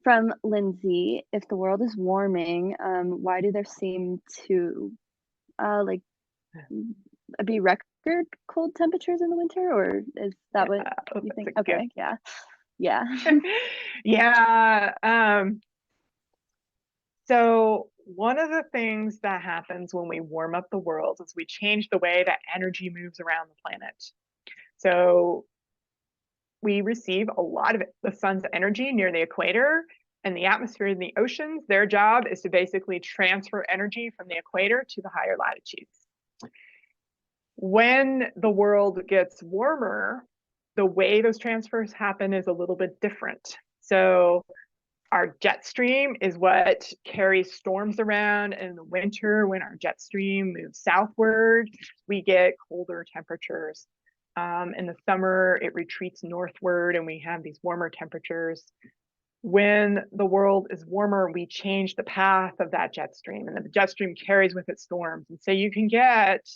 From Lindsay, if the world is warming, why do there seem to like be record cold temperatures in the winter, or is that what Oh, you that's think? a good. Okay, yeah, yeah. Yeah. So one of the things that happens when we warm up the world is we change the way that energy moves around the planet. So we receive a lot of the sun's energy near the equator, and the atmosphere and the oceans, their job is to basically transfer energy from the equator to the higher latitudes. When the world gets warmer, the way those transfers happen is a little bit different. So our jet stream is what carries storms around. In the winter, when our jet stream moves southward, we get colder temperatures. In the summer, it retreats northward and we have these warmer temperatures. When the world is warmer, we change the path of that jet stream, and the jet stream carries with it storms. And so you can get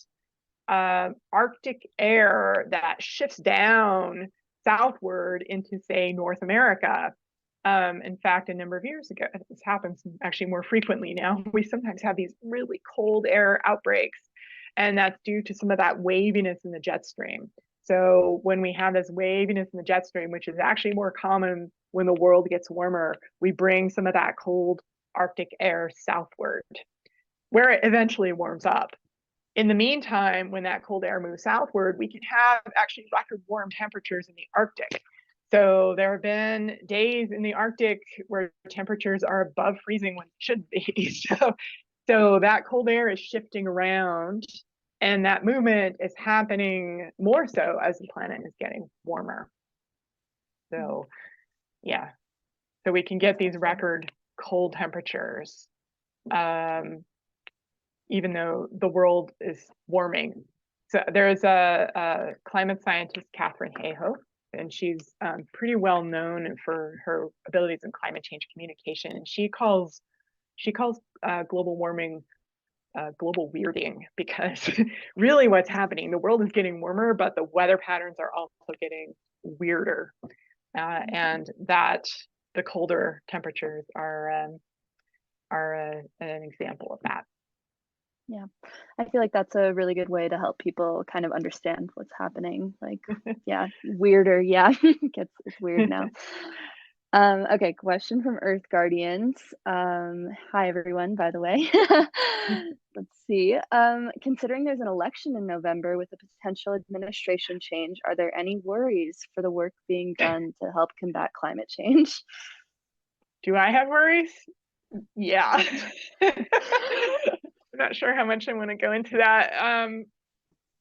Arctic air that shifts down southward into, say, North America. In fact, a number of years ago, this happens actually more frequently now. We sometimes have these really cold air outbreaks, and that's due to some of that waviness in the jet stream. So when we have this waviness in the jet stream, which is actually more common when the world gets warmer, we bring some of that cold Arctic air southward, where it eventually warms up. In the meantime, when that cold air moves southward, we can have actually record warm temperatures in the Arctic. So there have been days in the Arctic where temperatures are above freezing when it shouldn't be. So that cold air is shifting around, and that movement is happening more so as the planet is getting warmer. So yeah, so we can get these record cold temperatures. Even though the world is warming. So there's a climate scientist, Catherine Hayhoe, and she's pretty well known for her abilities in climate change communication. And she calls global warming global weirding, because really what's happening, the world is getting warmer, but the weather patterns are also getting weirder, and that the colder temperatures are an example of that. Yeah. I feel like that's a really good way to help people kind of understand what's happening. Like, yeah, weirder. Yeah, it's weird now. Okay, question from Earth Guardians. Hi everyone, by the way. Let's see. Considering there's an election in November with a potential administration change, are there any worries for the work being done to help combat climate change? Do I have worries? Yeah. I'm not sure how much I want to go into that.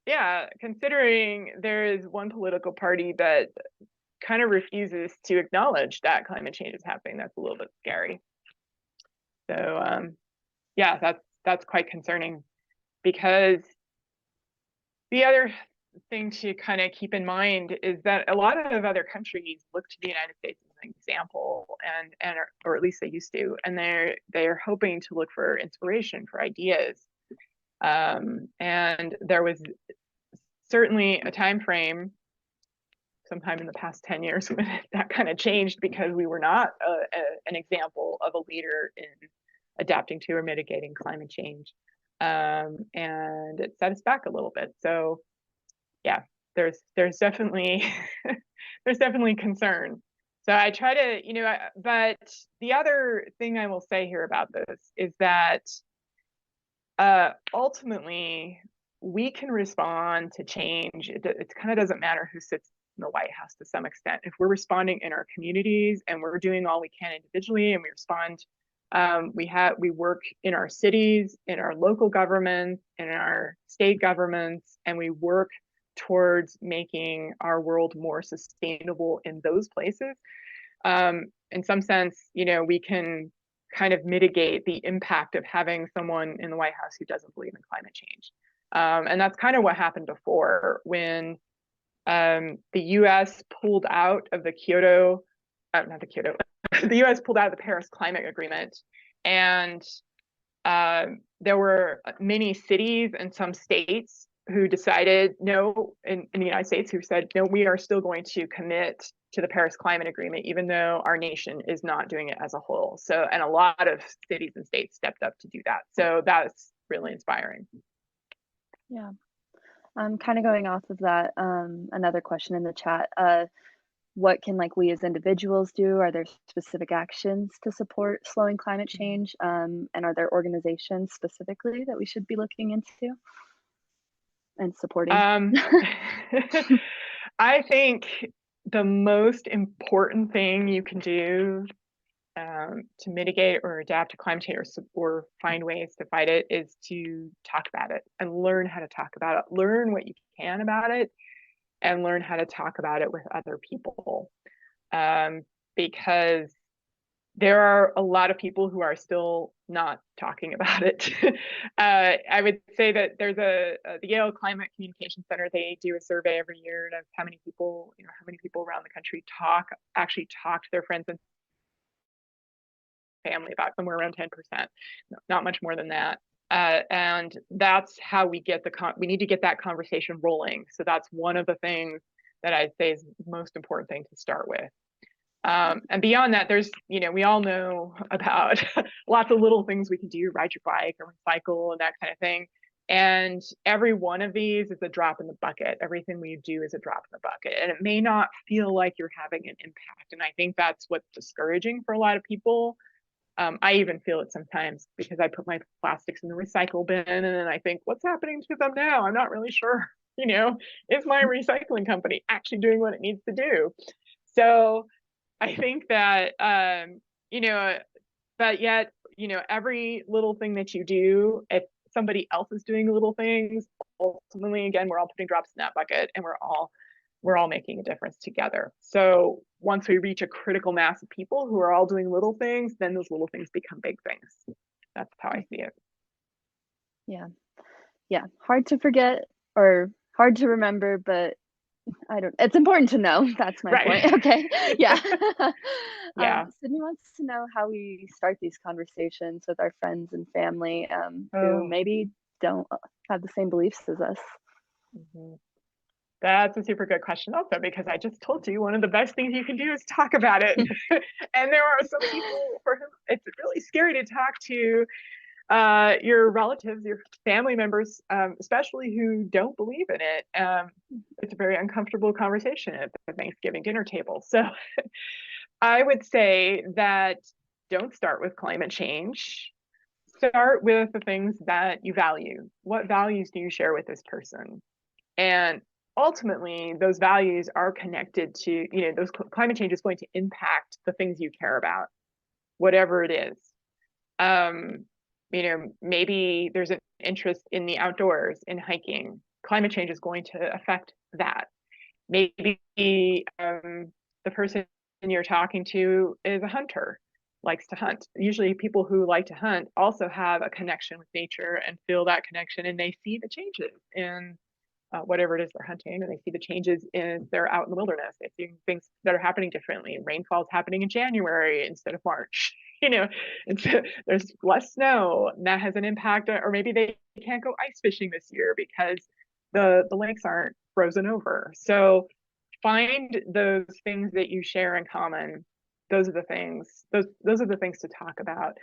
Yeah, considering there is one political party that kind of refuses to acknowledge that climate change is happening, that's a little bit scary. So yeah, that's quite concerning, because the other thing to kind of keep in mind is that a lot of other countries look to the United States as an example, and or at least they used to, and they're hoping to look for inspiration for ideas. And there was certainly a time frame sometime in the past 10 years when that kind of changed, because we were not an example of a leader in adapting to or mitigating climate change. And it set us back a little bit. So yeah, there's definitely there's definitely concern. So I try to, but the other thing I will say here about this is that ultimately we can respond to change. It kind of doesn't matter who sits in the White House to some extent. If we're responding in our communities and we're doing all we can individually, and we respond, we work in our cities, in our local governments, in our state governments, and we work towards making our world more sustainable in those places. In some sense, we can kind of mitigate the impact of having someone in the White House who doesn't believe in climate change. And that's kind of what happened before, when the US pulled out of the the US pulled out of the Paris Climate Agreement. And there were many cities and some states who decided no, in the United States, who said, no, we are still going to commit to the Paris Climate Agreement, even though our nation is not doing it as a whole. So, and a lot of cities and states stepped up to do that. So that's really inspiring. Yeah. Kind of going off of that, another question in the chat, what can like we as individuals do? Are there specific actions to support slowing climate change? And are there organizations specifically that we should be looking into and supporting? I think the most important thing you can do to mitigate or adapt to climate change or find ways to fight it is to talk about it and learn how to talk about it, learn what you can about it, and learn how to talk about it with other people. Because there are a lot of people who are still not talking about it. I would say that there's the Yale Climate Communication Center. They do a survey every year of how many people around the country actually talk to their friends and family about, somewhere around 10%, not much more than that. And that's how we get we need to get that conversation rolling. So that's one of the things that I'd say is the most important thing to start with. And beyond that, there's, we all know about lots of little things we can do, ride your bike or recycle and that kind of thing. And every one of these is a drop in the bucket. Everything we do is a drop in the bucket. And it may not feel like you're having an impact. And I think that's what's discouraging for a lot of people. I even feel it sometimes because I put my plastics in the recycle bin and then I think, what's happening to them now? I'm not really sure. Is my recycling company actually doing what it needs to do? So I think that, but yet, every little thing that you do, if somebody else is doing little things, ultimately, again, we're all putting drops in that bucket and we're all making a difference together. So once we reach a critical mass of people who are all doing little things, then those little things become big things. That's how I see it. Yeah. Yeah. Hard to forget or hard to remember, but it's important to know. That's my point. Okay. Yeah. Yeah. Sydney wants to know how we start these conversations with our friends and family who maybe don't have the same beliefs as us. Mm-hmm. That's a super good question also, because I just told you one of the best things you can do is talk about it. And there are some people for whom it's really scary to talk to your relatives, your family members, especially who don't believe in it. It's a very uncomfortable conversation at the Thanksgiving dinner table. So I would say that don't start with climate change. Start with the things that you value. What values do you share with this person? And ultimately, those values are connected to, those climate change is going to impact the things you care about, whatever it is. Maybe there's an interest in the outdoors, in hiking. Climate change is going to affect that. Maybe the person you're talking to is a hunter, likes to hunt. Usually people who like to hunt also have a connection with nature and feel that connection, and they see the changes in whatever it is they're hunting, and they see the changes in they're out in the wilderness. They see things that are happening differently. Rainfall is happening in January instead of March, and so there's less snow, and that has an impact. Or maybe they can't go ice fishing this year because the lakes aren't frozen over. So find those things that you share in common. Those are the things. Those are the things to talk about.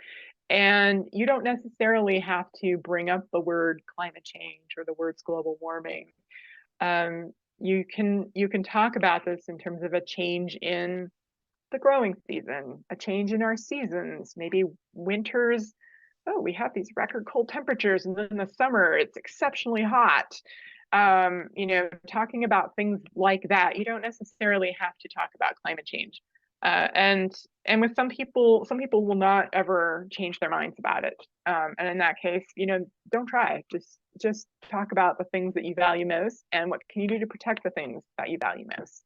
And you don't necessarily have to bring up the word climate change or the words global warming. You can talk about this in terms of a change in the growing season, a change in our seasons, maybe winters. Oh, we have these record cold temperatures, and then in the summer it's exceptionally hot. Talking about things like that. You don't necessarily have to talk about climate change. And with some people will not ever change their minds about it. And in that case, don't try. Just talk about the things that you value most and what can you do to protect the things that you value most.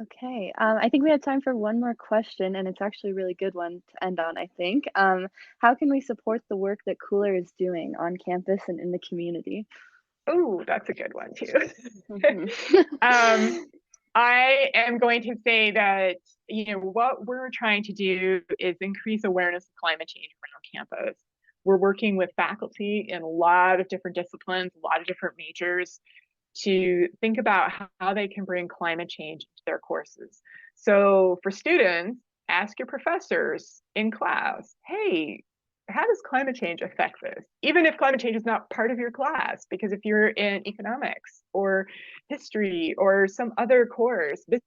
Okay, I think we have time for one more question, and it's actually a really good one to end on, I think. How can we support the work that Cooler is doing on campus and in the community? Oh, that's a good one too. I am going to say that, what we're trying to do is increase awareness of climate change around campus. we're working with faculty in a lot of different disciplines, a lot of different majors to think about how they can bring climate change into their courses. So for students, ask your professors in class, hey, how does climate change affect this? Even if climate change is not part of your class, because if you're in economics or history or some other course, this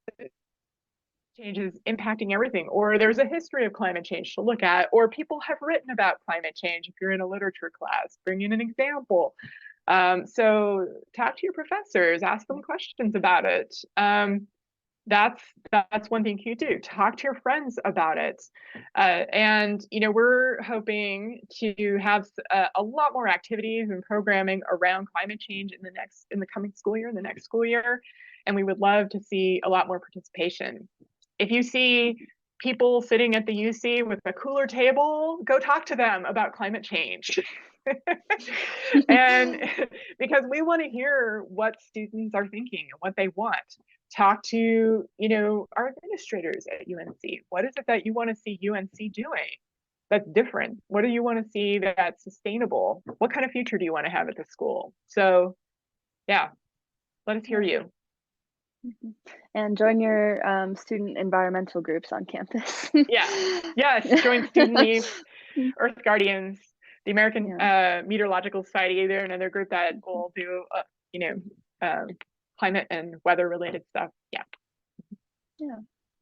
change is impacting everything, or there's a history of climate change to look at, or people have written about climate change. If you're in a literature class, bring in an example. So talk to your professors, ask them questions about it. That's one thing you do. Talk to your friends about it. And we're hoping to have a lot more activities and programming around climate change in the coming school year, in the next school year. And we would love to see a lot more participation. If you see people sitting at the UC with a cooler table, go talk to them about climate change. And because we want to hear what students are thinking and what they want. Talk to, our administrators at UNC. What is it that you want to see UNC doing that's different? What do you want to see that's sustainable? What kind of future do you want to have at the school? So yeah, let us hear you. And join your student environmental groups on campus. Yes, join Student Leaf, Earth Guardians, the American Meteorological Society. They're another group that will do, climate and weather related stuff. Yeah.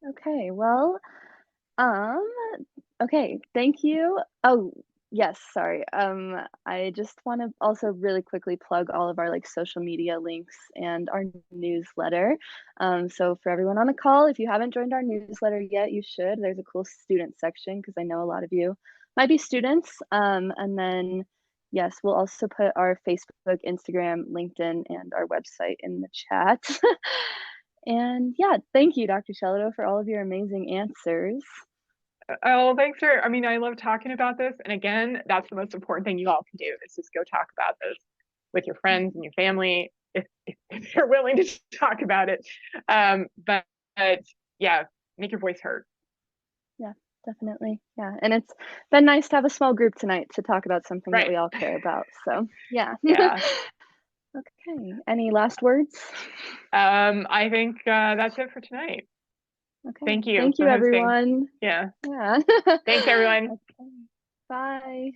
Okay. Well, okay. Thank you. Oh, yes. Sorry. I just want to also really quickly plug all of our like social media links and our newsletter. So for everyone on the call, if you haven't joined our newsletter yet, you should. There's a cool student section because I know a lot of you might be students. And then yes, we'll also put our Facebook, Instagram, LinkedIn, and our website in the chat. And yeah, thank you, Dr. Shellito, for all of your amazing answers. Oh, thanks I love talking about this. And again, that's the most important thing you all can do is just go talk about this with your friends and your family if you're willing to talk about it. But yeah, make your voice heard. Yeah, definitely. Yeah. And it's been nice to have a small group tonight to talk about something that we all care about. So yeah. Yeah. Okay. Any last words? I think that's it for tonight. Okay. Thank you Thank you, for hosting. everyone. Yeah. Yeah. Thanks, everyone. Okay. Bye.